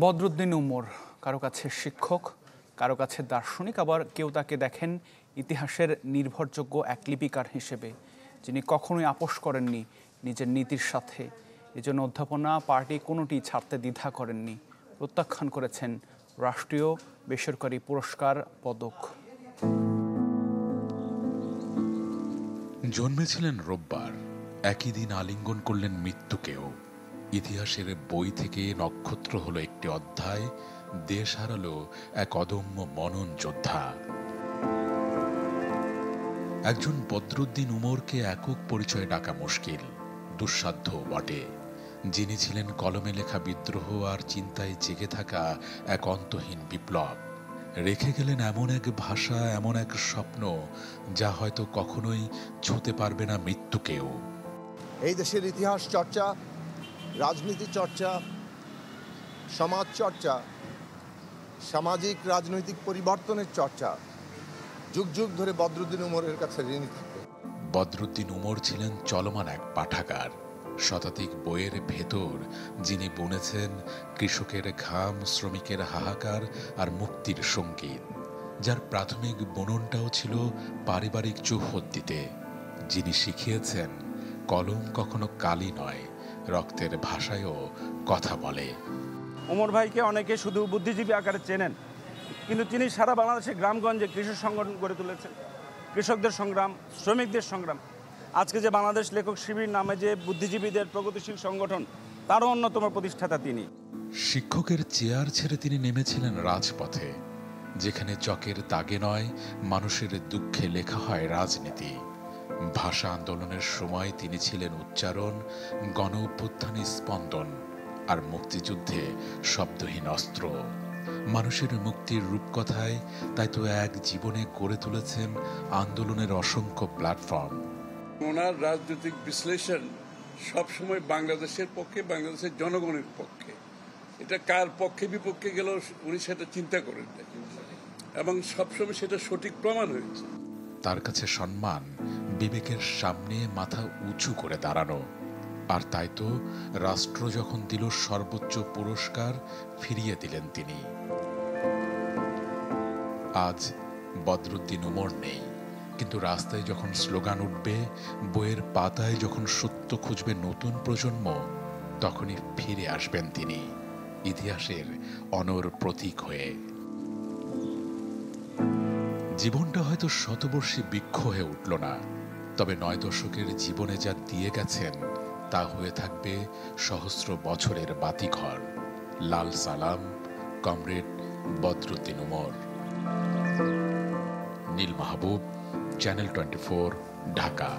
বদরুদ্দিন উমর কারো কাছে শিক্ষক, কারো কাছে দার্শনিক, আবার কেউ তাকে দেখেন ইতিহাসের নির্ভরযোগ্য এক লিপিকার হিসেবে, যিনি কখনোই আপোষ করেননি নিজের নীতির সাথে। এজন্য অধ্যাপনা, পার্টি কোনোটি ছাড়তে দ্বিধা করেননি। প্রত্যাখ্যান করেছেন রাষ্ট্রীয়, বেসরকারি পুরস্কার, পদক। জন্মেছিলেন রোববার, একই দিন আলিঙ্গন করলেন মৃত্যুকেও। ইতিহাসের বই থেকে নক্ষত্র হলো একটি অধ্যায়, দেশ হারালো এক অদম্য মনন যোদ্ধা। একজন বদরুদ্দিন উমরকে একক পরিচয়ে ডাকা মুশকিল, দুঃসাধ্য বটে। যিনি ছিলেন কলমে লেখা বিদ্রোহ আর চিন্তায় জেগে থাকা এক অন্তহীন বিপ্লব। রেখে গেলেন এমন এক ভাষা, এমন এক স্বপ্ন, যা হয়তো কখনোই ছুঁতে পারবে না মৃত্যুকেও। এই দেশের ইতিহাস চর্চা, রাজনীতি চর্চা, সমাজ চর্চা, সামাজিক রাজনৈতিক পরিবর্তনের চর্চা যুগ যুগ ধরে বদরুদ্দিন উমরের কাছে ঋণী থাকে। বদরুদ্দিন উমর ছিলেন চলমান এক পাঠাগার, শতাধিক বইয়ের ভেতর যিনি বুনেছেন কৃষকের ঘাম, শ্রমিকের হাহাকার আর মুক্তির সঙ্গীত, যার প্রাথমিক বুননটাও ছিল পারিবারিক চৌহদ্দিতে। যিনি শিখিয়েছেন কলম কখনো কালি নয়, রক্তের ভাষায়ও কথা বলে। উমর ভাইকে অনেকে শুধু বুদ্ধিজীবী আকারে চেনেন, কিন্তু তিনি সারা বাংলাদেশে গ্রামগঞ্জে কৃষক সংগঠন গড়ে তুলেছেন। কৃষকদের সংগ্রাম, শ্রমিকদের সংগ্রাম, আজকে যে বাংলাদেশ লেখক শিবির নামে যে বুদ্ধিজীবীদের প্রগতিশীল সংগঠন, তারও অন্যতম প্রতিষ্ঠাতা তিনি। শিক্ষকের চেয়ার ছেড়ে তিনি নেমেছিলেন রাজপথে, যেখানে চকের দাগে নয়, মানুষের দুঃখে লেখা হয় রাজনীতি। ভাষা আন্দোলনের সময় তিনি ছিলেন উচ্চারণ, গণ অভ্যুত্থানে স্পন্দন, আর মুক্তিযুদ্ধে শব্দহীন অস্ত্র। মানুষের মুক্তির রূপকথায় তাই তো এক জীবনে গড়ে তুলেছেন আন্দোলনের অসংখ্য প্ল্যাটফর্ম। ওনার রাজনৈতিক বিশ্লেষণ সবসময় বাংলাদেশের পক্ষে, বাংলাদেশের জনগণের পক্ষে। এটা কার পক্ষে বিপক্ষে গেলেও উনি সেটা চিন্তা করেন না, এবং সবসময় সেটা সঠিক প্রমাণ হয়েছে। তার কাছে সম্মান বিবেকের সামনে মাথা উঁচু করে দাঁড়ানো। আর তাই তো রাষ্ট্র যখন দিল সর্বোচ্চ পুরস্কার, ফিরিয়ে দিলেন তিনি। আজ বদরুদ্দিন উমর নেই, কিন্তু রাস্তায় যখন স্লোগান উঠবে, বইয়ের পাতায় যখন সত্য খুঁজবে নতুন প্রজন্ম, তখনই ফিরে আসবেন তিনি ইতিহাসের অনর প্রতীক হয়ে। জীবনটা হয়তো শতবর্ষী বৃক্ষ হয়ে উঠল না, তবে 9 দশকের জীবনে যা দিয়ে গেছেন তা হয়ে থাকবে সহস্র বছরের বাতিঘর। লাল সালাম, কমরেড বদরুদ্দিন উমর। নীল মাহবুব, চ্যানেল 24, ঢাকা।